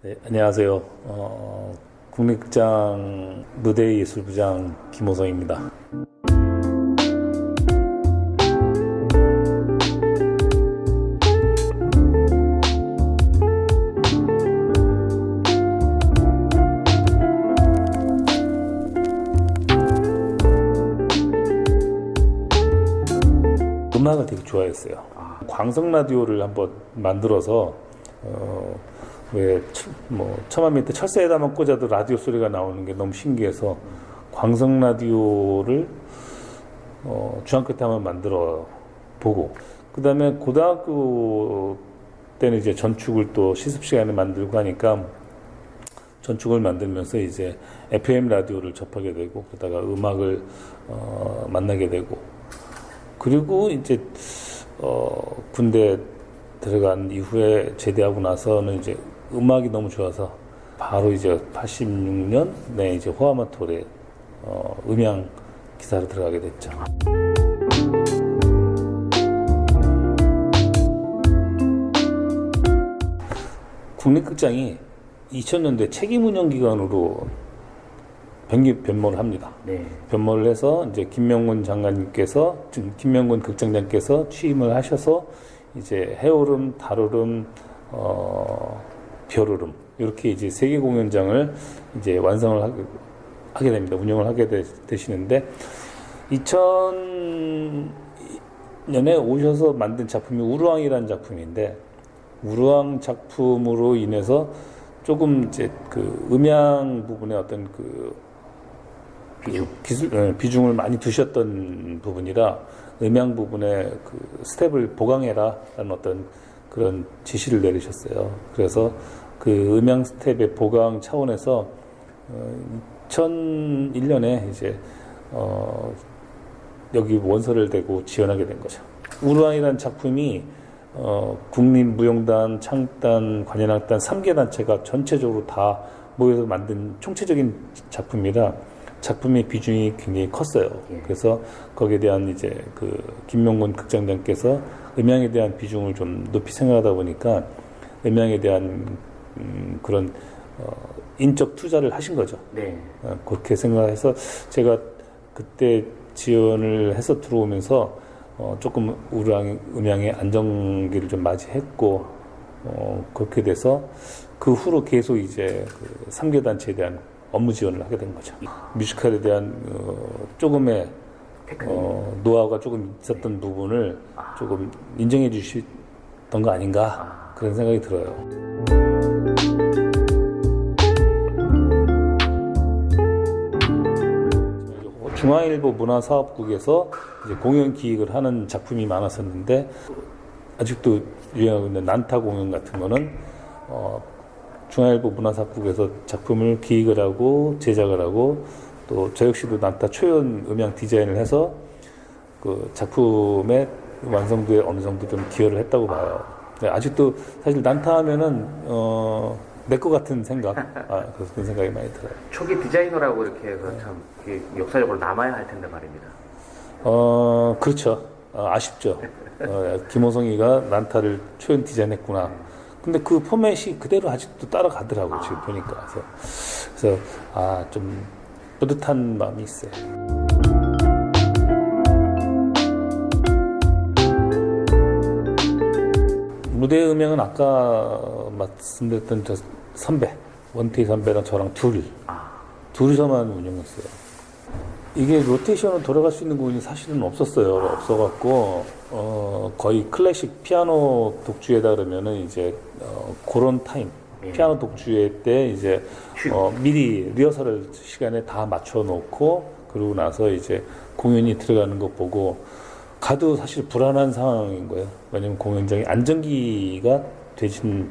네, 안녕하세요. 국립극장 무대예술부장 김호성입니다. 음악을 되게 좋아했어요. 광석 라디오를 한번 만들어서 처만 밑에 철새에다만 꽂아도 라디오 소리가 나오는 게 너무 신기해서 광석 라디오를 중학교 때 한번 만들어 보고, 그 다음에 고등학교 때는 이제 전축을 또 실습 시간에 만들고 하니까 전축을 만들면서 이제 FM 라디오를 접하게 되고, 그러다가 음악을 만나게 되고, 그리고 이제 군대 들어간 이후에 제대하고 나서는 이제 음악이 너무 좋아서 바로 이제 86년에 이제 호아마톨에 음향 기사로 들어가게 됐죠. 국립극장이 2000년대 책임운영기관으로 변모를 합니다. 네. 변모를 해서 이제 김명곤 극장장께서 취임을 하셔서 이제 해오름, 달오름, 별오름 이렇게 이제 3개 공연장을 이제 완성을 하게 됩니다. 운영을 하게 되시는데 2000년에 오셔서 만든 작품이 우루왕이라는 작품인데, 우루왕 작품으로 인해서 조금 이제 그 음향 부분에 어떤 비중을 많이 두셨던 부분이라 음향 부분에 그 스텝을 보강해라 라는 어떤 그런 지시를 내리셨어요. 그래서 그 음향 스텝의 보강 차원에서 2001년에 이제 여기 원서를 대고 지원하게 된 거죠. 우루왕이라는 작품이 국립무용단, 창단, 관현악단 3개 단체가 전체적으로 다 모여서 만든 총체적인 작품이라 작품의 비중이 굉장히 컸어요. 그래서 거기에 대한 이제 그 김명곤 극장장께서 음향에 대한 비중을 좀 높이 생각하다 보니까 음향에 대한 그런 인적 투자를 하신 거죠. 네. 그렇게 생각해서 제가 그때 지원을 해서 들어오면서 조금 음향의 안정기를 좀 맞이했고, 그렇게 돼서 그 후로 계속 이제 그 3개 단체에 대한 업무 지원을 하게 된 거죠. 뮤지컬에 대한 조금의 노하우가 조금 있었던 부분을 조금 인정해 주시던 거 아닌가, 그런 생각이 들어요. 중앙일보 문화사업국에서 이제 공연 기획을 하는 작품이 많았었는데, 아직도 유행하고 있는 난타 공연 같은 거는 중앙일보 문화사업국에서 작품을 기획을 하고 제작을 하고, 또 저 역시도 난타 초연 음향 디자인을 해서 그 작품의 완성도에 어느 정도 좀 기여를 했다고 봐요. 아직도 사실 난타 하면은 내 것 같은 생각, 그래서 그런 생각이 많이 들어요. 초기 디자이너라고 이렇게 해서 참 역사적으로 남아야 할 텐데 말입니다. 그렇죠. 아쉽죠. 김호성이가 난타를 초연 디자인했구나. 근데 그 포맷이 그대로 아직도 따라가더라고요, 지금 보니까. 그래서 좀 뿌듯한 마음이 있어요. 무대 음향은 아까 말씀드렸던 저 선배, 원태희 선배랑 저랑 둘이서만 운영했어요. 이게 로테이션으로 돌아갈 수 있는 부분이 사실은 없어갖고, 거의 클래식 피아노 독주회다 그러면은 이제, 그런 타임, 피아노 독주회 때 이제, 미리 리허설 시간에 다 맞춰놓고, 그러고 나서 이제 공연이 들어가는 거 보고, 가도 사실 불안한 상황인 거예요. 왜냐면 공연장이 안정기가 되진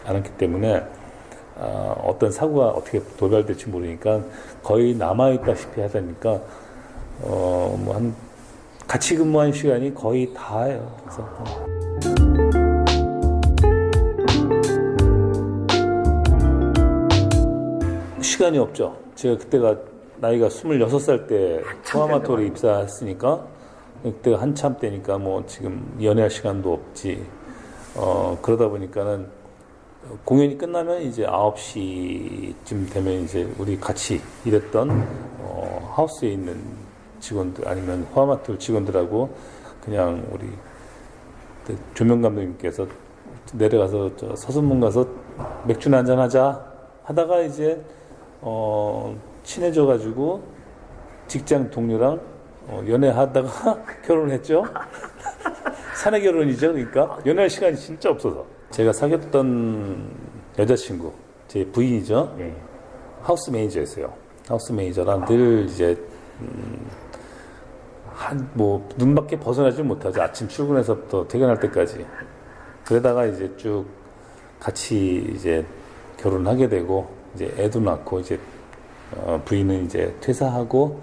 않았기 때문에, 어떤 사고가 어떻게 도달될지 모르니까 거의 남아있다시피 하다니까, 같이 근무한 시간이 거의 다예요. 그래서. 시간이 없죠. 제가 그때가 나이가 26살 때 호아마톨에 입사했으니까, 그때가 한참 때니까 지금 연애할 시간도 없지. 그러다 보니까는 공연이 끝나면 이제 9시쯤 되면 이제 우리 같이 일했던 하우스에 있는 직원들 아니면 화마트 직원들하고 그냥 우리 그 조명 감독님께서 내려가서 저 서순문 가서 맥주나 한잔 하자 하다가 이제 친해져 가지고 직장 동료랑 연애하다가 결혼을 했죠. 사내 결혼이죠. 그러니까 연애할 시간이 진짜 없어서 제가 사귀었던 여자친구 제 부인이죠. 예. 하우스 매니저였어요. 하우스 매니저랑 늘 이제 한 뭐 눈밖에 벗어나지 못하죠. 아침 출근해서부터 퇴근할 때까지. 그러다가 이제 쭉 같이 이제 결혼하게 되고 이제 애도 낳고 이제 부인은 이제 퇴사하고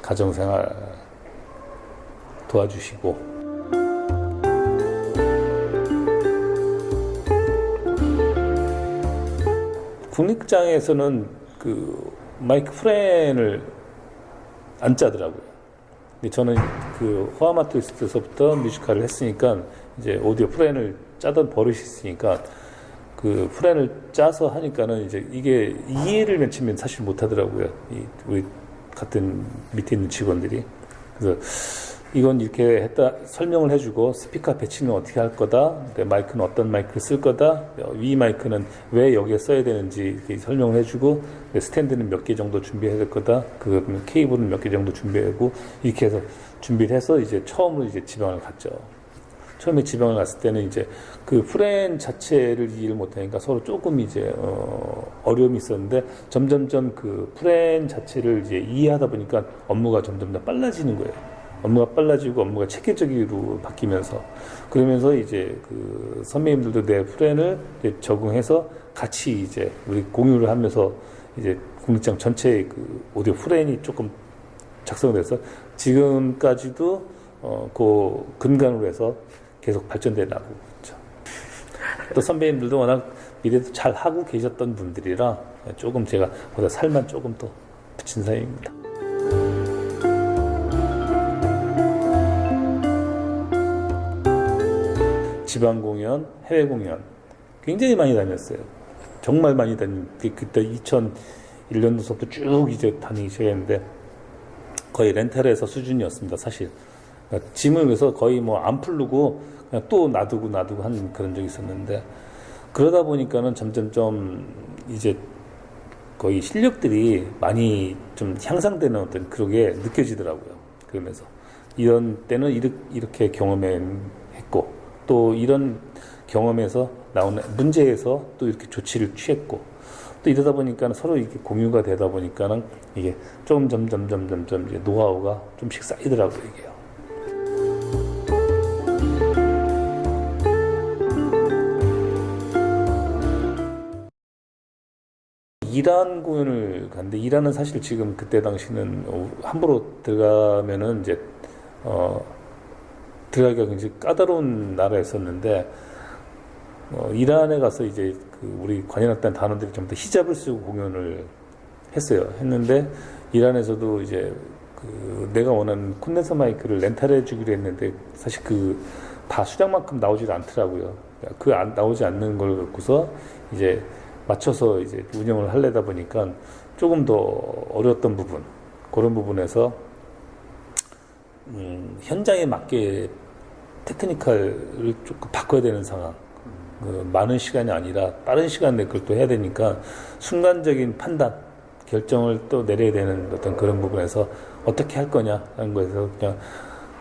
가정생활 도와주시고. 국립극장에서는 그 마이크 프렌을 안 짜더라고요. 근데 저는 그 호아마트리스트에서부터 뮤지컬을 했으니까 이제 오디오 프렌을 짜던 버릇이 있으니까 그 프렌을 짜서 하니까는 이제 이게 이해를 맨 처음엔 사실 못 하더라고요. 우리 같은 밑에 있는 직원들이. 그래서 이건 이렇게 했다 설명을 해주고 스피커 배치는 어떻게 할 거다, 마이크는 어떤 마이크를 쓸 거다, 위 마이크는 왜 여기에 써야 되는지 이렇게 설명을 해주고 스탠드는 몇 개 정도 준비해야 될 거다, 그 케이블은 몇 개 정도 준비하고 이렇게 해서 준비를 해서 이제 처음으로 이제 지방을 갔죠. 처음에 지방을 갔을 때는 이제 그 프렌 자체를 이해를 못하니까 서로 조금 이제 어려움이 있었는데 점점점 그 프렌 자체를 이제 이해하다 보니까 업무가 점점 더 빨라지는 거예요. 업무가 빨라지고 업무가 체계적으로 바뀌면서 그러면서 이제 그 선배님들도 내 프렌을 이제 적응해서 같이 이제 우리 공유를 하면서 이제 국립극장 전체의 그 오디오 프렌이 조금 작성돼서 지금까지도 그 근간으로 해서 계속 발전돼 나가고 있죠. 또 선배님들도 워낙 미래도 잘 하고 계셨던 분들이라 조금 제가 보다 살만 조금 더 붙인 사이입니다. 지방 공연, 해외 공연 굉장히 많이 다녔어요. 정말 많이 그때 2001년도서부터 쭉 이제 다니기 시작했는데 거의 렌탈해서 수준이었습니다. 사실 그러니까 짐을 그래서 거의 뭐 안 풀르고 그냥 또 놔두고 한 그런 적이 있었는데 그러다 보니까는 점점점 이제 거의 실력들이 많이 좀 향상되는 어떤 그런 게 느껴지더라고요. 그러면서 이런 때는 이렇게 경험했고 또 이런 경험에서 나오는 문제에서 또 이렇게 조치를 취했고 또 이러다 보니까 서로 이렇게 공유가 되다 보니까는 이게 점점 이제 노하우가 좀씩 쌓이더라고요, 이게요. 이란 공연을 갔는데 이란은 사실 지금 그때 당시는 함부로 들어가면은 이제 들어가기가 굉장히 까다로운 나라였었는데 이란에 가서 이제 그 우리 관현악단 단원들이 좀 더 히잡을 쓰고 공연을 했는데 이란에서도 이제 그 내가 원하는 콘덴서 마이크를 렌탈해 주기로 했는데 사실 그 다 수량만큼 나오질 않더라고요. 그 나오지 않는 걸 갖고서 이제 맞춰서 이제 운영을 하려다 보니까 조금 더 어려웠던 부분, 그런 부분에서 현장에 맞게 테크니컬을 조금 바꿔야 되는 상황. 많은 시간이 아니라 빠른 시간 내에 그걸 또 해야 되니까 순간적인 판단, 결정을 또 내려야 되는 어떤 그런 부분에서 어떻게 할 거냐라는 거에서 그냥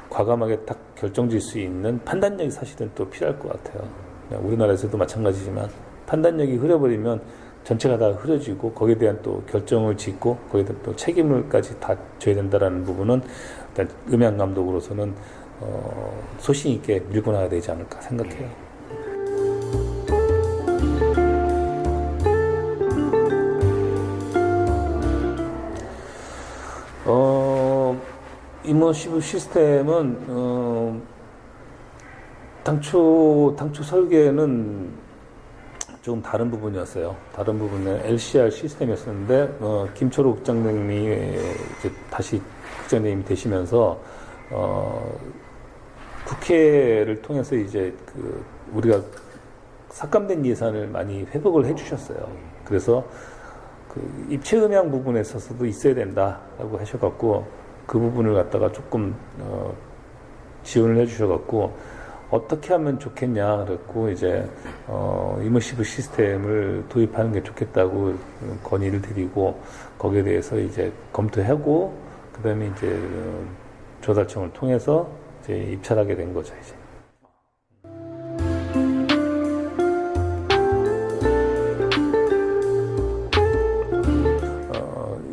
과감하게 딱 결정질 수 있는 판단력이 사실은 또 필요할 것 같아요. 그냥 우리나라에서도 마찬가지지만 판단력이 흐려버리면 전체가 다 흐려지고 거기에 대한 또 결정을 짓고 거기에 대한 또 책임을까지 다 져야 된다라는 부분은 일단 음향 감독으로서는 소신 있게 밀고 나가야 되지 않을까 생각해요. 이머시브 시스템은 당초 설계는 조금 다른 부분이었어요. 다른 부분은 LCR 시스템이었었는데 김철호 국장님이 이제 다시 국장님이 되시면서 국회를 통해서 이제 그 우리가 삭감된 예산을 많이 회복을 해주셨어요. 그래서 그 입체 음향 부분에 있어서도 있어야 된다라고 하셔갖고 그 부분을 갖다가 조금 지원을 해주셔갖고 어떻게 하면 좋겠냐 그랬고 이제 이머시브 시스템을 도입하는 게 좋겠다고 건의를 드리고 거기에 대해서 이제 검토하고 그다음에 이제 조달청을 통해서 이제 입찰하게 된 거죠 이제.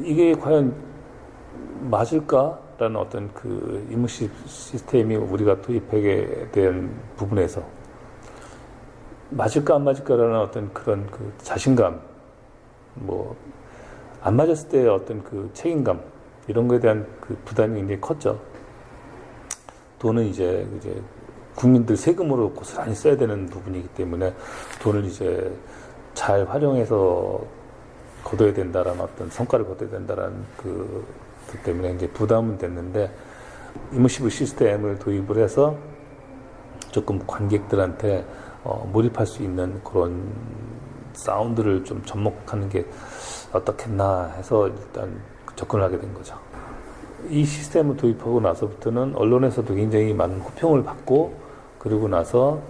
이게 과연 맞을까라는 어떤 그 이머시브 시스템이 우리가 도입하게 된 부분에서 맞을까 안 맞을까라는 어떤 그런 그 자신감, 뭐 안 맞았을 때의 어떤 그 책임감 이런 거에 대한 그 부담이 굉장히 컸죠. 돈은 이제 국민들 세금으로 고스란히 써야 되는 부분이기 때문에 돈을 이제 잘 활용해서 거둬야 된다라는 어떤 성과를 거둬야 된다라는 그 때문에 이제 부담은 됐는데 이머시브 시스템을 도입을 해서 조금 관객들한테 몰입할 수 있는 그런 사운드를 좀 접목하는 게 어떻겠나 해서 일단 접근을 하게 된 거죠. 이 시스템을 도입하고 나서부터는 언론에서도 굉장히 많은 호평을 받고 그러고 나서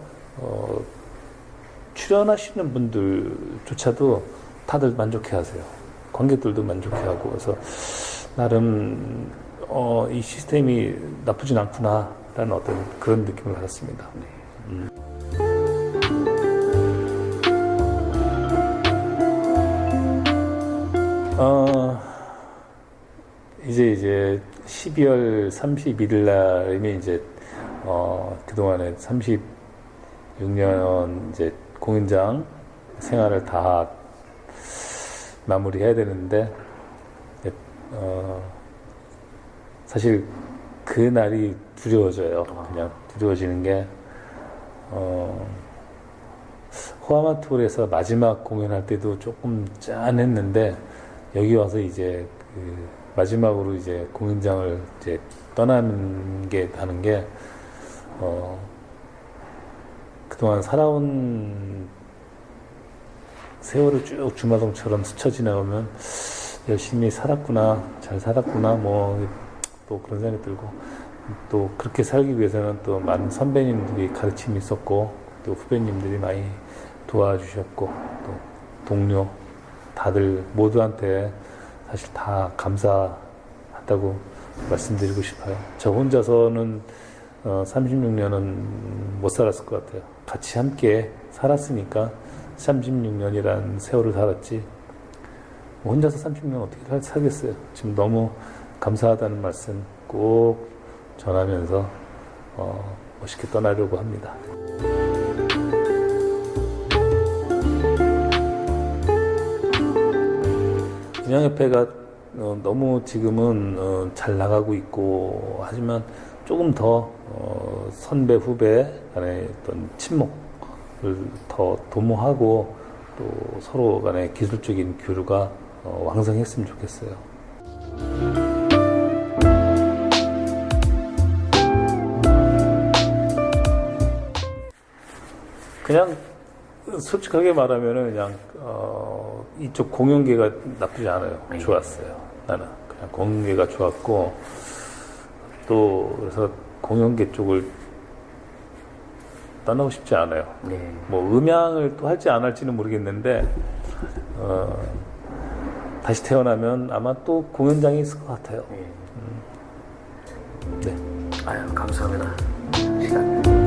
출연하시는 분들조차도 다들 만족해하세요. 관객들도 만족해하고 그래서 나름 이 시스템이 나쁘진 않구나라는 어떤 그런 느낌을 받았습니다. 이제 12월 31일 날이면 이제 그동안에 36년 이제 공연장 생활을 다 마무리해야 되는데 사실 그 날이 두려워져요. 그냥 두려워지는 게 호아마톨에서 마지막 공연할 때도 조금 짠했는데 여기 와서 이제 그 마지막으로 이제 공연장을 이제 떠나는 게 하는 게 그동안 살아온 세월을 쭉 주마등처럼 스쳐 지나오면 열심히 살았구나, 잘 살았구나, 뭐 또 그런 생각이 들고 또 그렇게 살기 위해서는 또 많은 선배님들이 가르침이 있었고 또 후배님들이 많이 도와주셨고 또 동료 다들 모두한테 사실 다 감사하다고 말씀드리고 싶어요. 저 혼자서는 36년은 못 살았을 것 같아요. 같이 함께 살았으니까 36년이란 세월을 살았지 혼자서 30년 어떻게 살겠어요. 지금 너무 감사하다는 말씀 꼭 전하면서 멋있게 떠나려고 합니다. 인양협회가 너무 지금은 잘 나가고 있고 하지만 조금 더 선배 후배 간의 어떤 친목을 더 도모하고 또 서로 간의 기술적인 교류가 왕성했으면 좋겠어요. 그냥 솔직하게 말하면은 그냥 이쪽 공연계가 나쁘지 않아요. 좋았어요. 나는 그냥 공연계가 좋았고 또 그래서 공연계 쪽을 떠나고 싶지 않아요. 네. 뭐 음향을 또 할지 안 할지는 모르겠는데 다시 태어나면 아마 또 공연장이 있을 것 같아요. 네. 네. 아유, 감사합니다. 시간.